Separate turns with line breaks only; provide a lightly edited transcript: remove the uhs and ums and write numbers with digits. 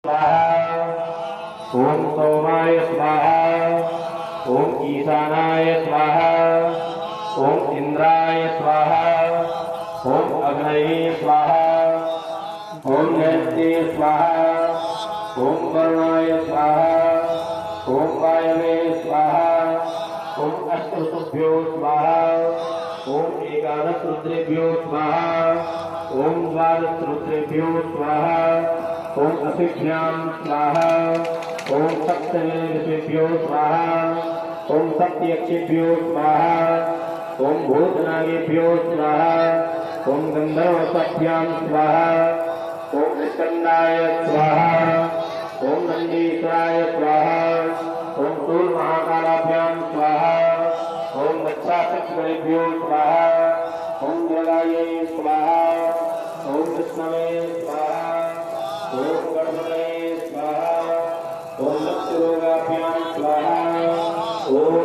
ओम सोमाय स्वाहा। ओम ईशानाय स्वाहा। ओम इंद्राय स्वाहा। ओम अग्नये स्वाहा। ओम नैत्ये स्वाहा। ओम वरुणाय स्वाहा। ओम वायवे स्वाहा। ओम अष्टवसुभ्यो स्वाहा। ओम एकादश रुद्रेभ्यो स्वाहा। ओम द्वादश रुद्रेभ्यो स्वाहा। ओम असिभ्यां स्वाहा। ओम सप्तमेभ्यो स्वाहा। ओम सप्तयक्षेभ्यो स्वाहा। ओम भूतनागेभ्यो स्वाहा। ओम गंधर्वसभ्यां स्वाहा। ओम स्कंदाय स्वाहा। ओम नंदीश्वराय स्वाहा। ओम सूर्यमहाकालाभ्यां स्वाहा। ओम दक्षासक्षगणेभ्यो स्वाहा। ओम जगायै स्वाहा। ओम विष्णवे स्वाहा। ओम गणपतये स्वाहा। ओम दक्षरोगाभ्यां स्वाहा। ओम